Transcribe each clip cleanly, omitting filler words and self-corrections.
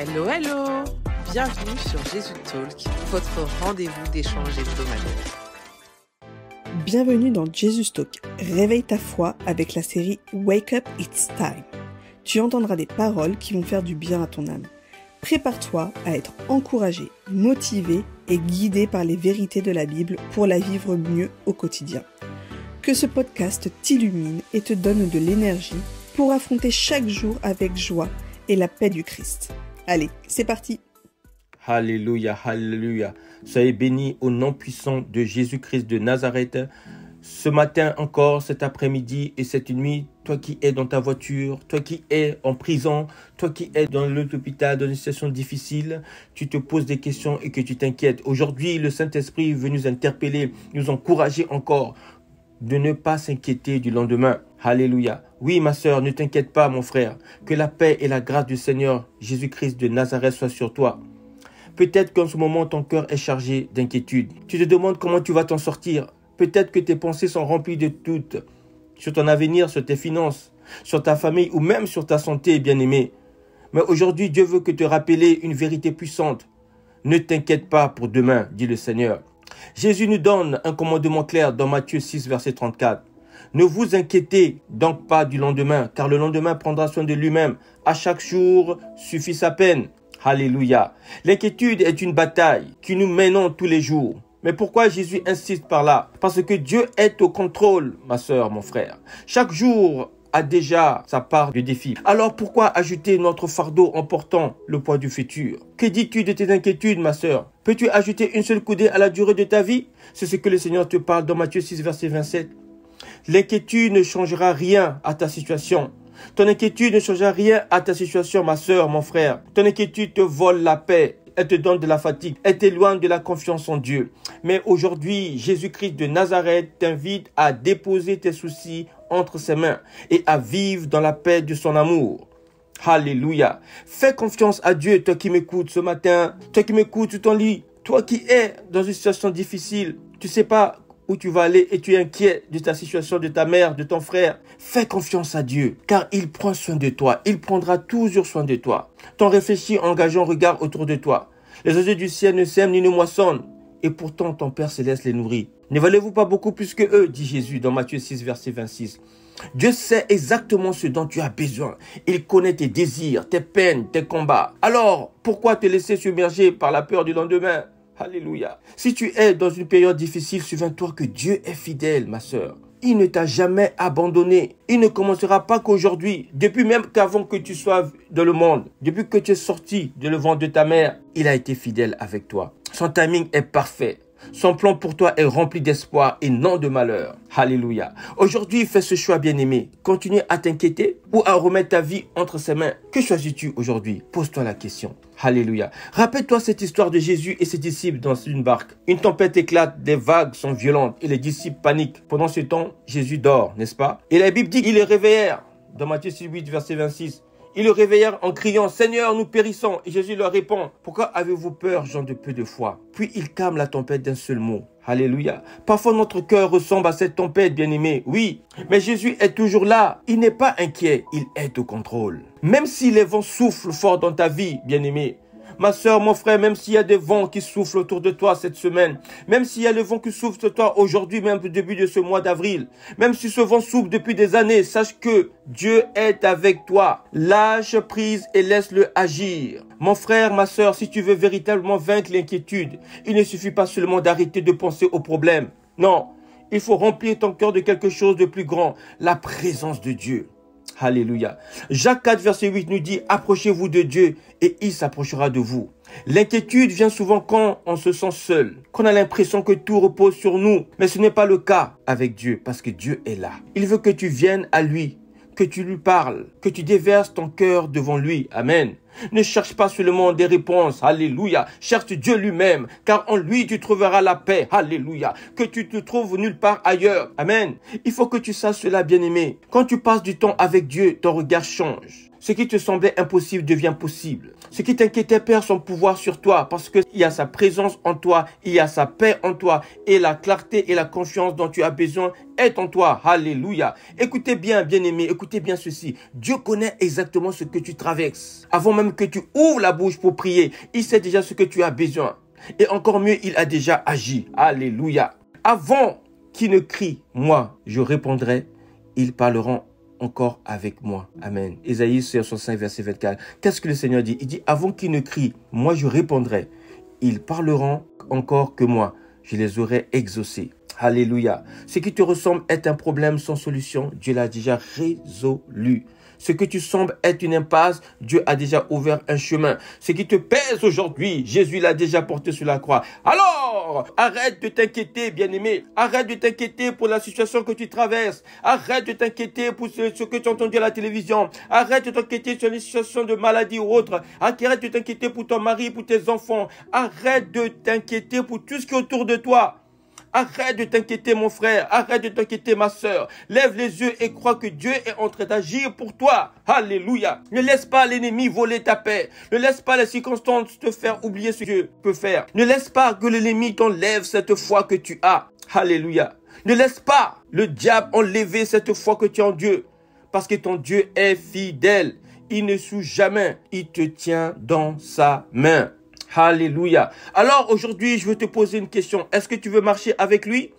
Hello, hello! Bienvenue sur Jésus Talk, votre rendez-vous d'échange hebdomadaire. Bienvenue dans Jesus Talk, réveille ta foi avec la série Wake Up It's Time. Tu entendras des paroles qui vont faire du bien à ton âme. Prépare-toi à être encouragé, motivé et guidé par les vérités de la Bible pour la vivre mieux au quotidien. Que ce podcast t'illumine et te donne de l'énergie pour affronter chaque jour avec joie et la paix du Christ. Allez, c'est parti! Alléluia, alléluia. Soyez bénis au nom puissant de Jésus-Christ de Nazareth. Ce matin encore, cet après-midi et cette nuit, toi qui es dans ta voiture, toi qui es en prison, toi qui es dans l'hôpital, dans une situation difficile, tu te poses des questions et que tu t'inquiètes. Aujourd'hui, le Saint-Esprit veut nous interpeller, nous encourager encore de ne pas s'inquiéter du lendemain. Alléluia. Oui, ma sœur, ne t'inquiète pas, mon frère. Que la paix et la grâce du Seigneur Jésus-Christ de Nazareth soient sur toi. Peut-être qu'en ce moment, ton cœur est chargé d'inquiétude. Tu te demandes comment tu vas t'en sortir. Peut-être que tes pensées sont remplies de doutes sur ton avenir, sur tes finances, sur ta famille ou même sur ta santé, bien-aimé. Mais aujourd'hui, Dieu veut que te rappeler une vérité puissante. Ne t'inquiète pas pour demain, dit le Seigneur. Jésus nous donne un commandement clair dans Matthieu 6, verset 34. Ne vous inquiétez donc pas du lendemain, car le lendemain prendra soin de lui-même. À chaque jour suffit sa peine. Alléluia. L'inquiétude est une bataille que nous menons tous les jours. Mais pourquoi Jésus insiste par là? Parce que Dieu est au contrôle, ma sœur, mon frère. Chaque jour a déjà sa part de défi. Alors pourquoi ajouter notre fardeau en portant le poids du futur? Que dis-tu de tes inquiétudes, ma sœur? Peux-tu ajouter une seule coudée à la durée de ta vie? C'est ce que le Seigneur te parle dans Matthieu 6, verset 27. L'inquiétude ne changera rien à ta situation. Ton inquiétude ne changera rien à ta situation, ma sœur, mon frère. Ton inquiétude te vole la paix. Elle te donne de la fatigue. Elle t'éloigne de la confiance en Dieu. Mais aujourd'hui, Jésus-Christ de Nazareth t'invite à déposer tes soucis entre ses mains et à vivre dans la paix de son amour. Alléluia. Fais confiance à Dieu, toi qui m'écoutes ce matin, toi qui m'écoutes sur ton lit, toi qui es dans une situation difficile. Tu sais pas où tu vas aller et tu es inquiet de ta situation, de ta mère, de ton frère. Fais confiance à Dieu, car il prend soin de toi. Il prendra toujours soin de toi. T'en réfléchis en engageant un regard autour de toi. Les oiseaux du ciel ne sèment ni ne moissonnent, et pourtant ton Père Céleste les nourrit. Ne valez-vous pas beaucoup plus que eux, dit Jésus dans Matthieu 6, verset 26. Dieu sait exactement ce dont tu as besoin. Il connaît tes désirs, tes peines, tes combats. Alors, pourquoi te laisser submerger par la peur du lendemain? Alléluia. Si tu es dans une période difficile, souviens-toi que Dieu est fidèle, ma sœur. Il ne t'a jamais abandonné. Il ne commencera pas qu'aujourd'hui. Depuis même qu'avant que tu sois dans le monde, depuis que tu es sorti de le ventre de ta mère, il a été fidèle avec toi. Son timing est parfait. Son plan pour toi est rempli d'espoir et non de malheur. Alléluia. Aujourd'hui, fais ce choix, bien-aimé. Continue à t'inquiéter ou à remettre ta vie entre ses mains. Que choisis-tu aujourd'hui? Pose-toi la question. Alléluia. Rappelle-toi cette histoire de Jésus et ses disciples dans une barque. Une tempête éclate, des vagues sont violentes et les disciples paniquent. Pendant ce temps, Jésus dort, n'est-ce pas? Et la Bible dit qu'ils le réveillèrent. Dans Matthieu 8, verset 26. Ils le réveillèrent en criant « Seigneur, nous périssons !» Et Jésus leur répond « Pourquoi avez-vous peur, gens de peu de foi ?» Puis il calme la tempête d'un seul mot. Alléluia. Parfois notre cœur ressemble à cette tempête, bien-aimé. Oui, mais Jésus est toujours là. Il n'est pas inquiet, il est au contrôle. Même si les vents soufflent fort dans ta vie, bien-aimé, ma soeur, mon frère, même s'il y a des vents qui soufflent autour de toi cette semaine, même s'il y a le vent qui souffle sur toi aujourd'hui, même au début de ce mois d'avril, même si ce vent souffle depuis des années, sache que Dieu est avec toi. Lâche prise et laisse-le agir. Mon frère, ma soeur, si tu veux véritablement vaincre l'inquiétude, il ne suffit pas seulement d'arrêter de penser aux problèmes. Non, il faut remplir ton cœur de quelque chose de plus grand, la présence de Dieu. Alléluia. Jacques 4, verset 8 nous dit « Approchez-vous de Dieu et il s'approchera de vous ». L'inquiétude vient souvent quand on se sent seul, qu'on a l'impression que tout repose sur nous. Mais ce n'est pas le cas avec Dieu parce que Dieu est là. Il veut que tu viennes à lui, que tu lui parles, que tu déverses ton cœur devant lui. Amen. Ne cherche pas seulement des réponses. Alléluia. Cherche Dieu lui-même, car en lui tu trouveras la paix. Alléluia. Que tu te trouves nulle part ailleurs. Amen. Il faut que tu saches cela, bien-aimé. Quand tu passes du temps avec Dieu, ton regard change. Ce qui te semblait impossible devient possible. Ce qui t'inquiétait perd son pouvoir sur toi parce qu'il y a sa présence en toi, il y a sa paix en toi et la clarté et la confiance dont tu as besoin est en toi. Alléluia. Écoutez bien, bien-aimés, écoutez bien ceci. Dieu connaît exactement ce que tu traverses. Avant même que tu ouvres la bouche pour prier, il sait déjà ce que tu as besoin. Et encore mieux, il a déjà agi. Alléluia. Avant qu'ils ne crient, moi, je répondrai, ils parleront encore avec moi. Amen. Ésaïe 65, verset 24. Qu'est-ce que le Seigneur dit? Il dit, avant qu'ils ne crient, moi je répondrai. Ils parleront encore que moi. Je les aurai exaucés. Alléluia. Ce qui te ressemble est un problème sans solution. Dieu l'a déjà résolu. Ce que tu sembles être une impasse, Dieu a déjà ouvert un chemin. Ce qui te pèse aujourd'hui, Jésus l'a déjà porté sur la croix. Alors, arrête de t'inquiéter, bien-aimé. Arrête de t'inquiéter pour la situation que tu traverses. Arrête de t'inquiéter pour ce que tu as entendu à la télévision. Arrête de t'inquiéter sur les situations de maladie ou autre. Arrête de t'inquiéter pour ton mari, pour tes enfants. Arrête de t'inquiéter pour tout ce qui est autour de toi. Arrête de t'inquiéter mon frère, arrête de t'inquiéter ma sœur. Lève les yeux et crois que Dieu est en train d'agir pour toi. Alléluia. Ne laisse pas l'ennemi voler ta paix. Ne laisse pas les circonstances te faire oublier ce que Dieu peut faire. Ne laisse pas que l'ennemi t'enlève cette foi que tu as. Alléluia. Ne laisse pas le diable enlever cette foi que tu as en Dieu. Parce que ton Dieu est fidèle. Il ne souffre jamais. Il te tient dans sa main. Alléluia. Alors aujourd'hui, je veux te poser une question. Est-ce que tu veux marcher avec lui?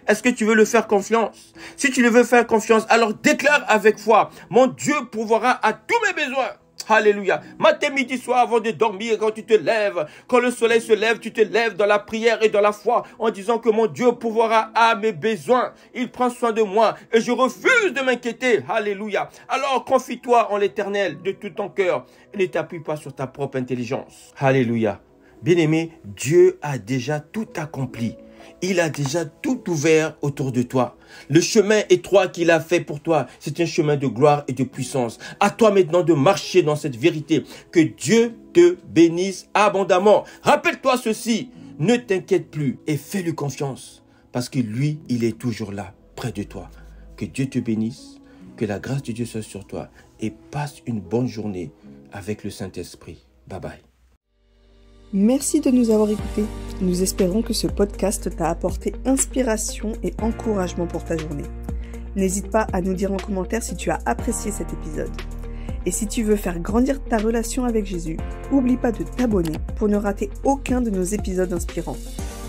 Est-ce que tu veux le faire confiance? Si tu le veux faire confiance, alors déclare avec foi. Mon Dieu pourvoira à tous mes besoins. Alléluia. Matin, midi, soir, avant de dormir, quand tu te lèves, quand le soleil se lève, tu te lèves dans la prière et dans la foi en disant que mon Dieu pourvoira à mes besoins. Il prend soin de moi et je refuse de m'inquiéter. Alléluia. Alors confie-toi en l'Éternel de tout ton cœur et ne t'appuie pas sur ta propre intelligence. Alléluia. Bien-aimé, Dieu a déjà tout accompli. Il a déjà tout ouvert autour de toi. Le chemin étroit qu'il a fait pour toi, c'est un chemin de gloire et de puissance. À toi maintenant de marcher dans cette vérité. Que Dieu te bénisse abondamment. Rappelle-toi ceci, ne t'inquiète plus et fais-lui confiance. Parce que lui, il est toujours là, près de toi. Que Dieu te bénisse, que la grâce de Dieu soit sur toi et passe une bonne journée avec le Saint-Esprit. Bye bye. Merci de nous avoir écoutés. Nous espérons que ce podcast t'a apporté inspiration et encouragement pour ta journée. N'hésite pas à nous dire en commentaire si tu as apprécié cet épisode. Et si tu veux faire grandir ta relation avec Jésus, n'oublie pas de t'abonner pour ne rater aucun de nos épisodes inspirants.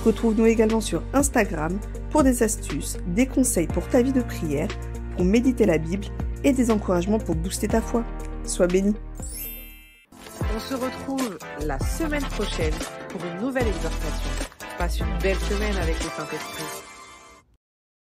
Retrouve-nous également sur Instagram pour des astuces, des conseils pour ta vie de prière, pour méditer la Bible et des encouragements pour booster ta foi. Sois béni. On se retrouve la semaine prochaine pour une nouvelle exhortation. Passe une belle semaine avec le Saint-Esprit.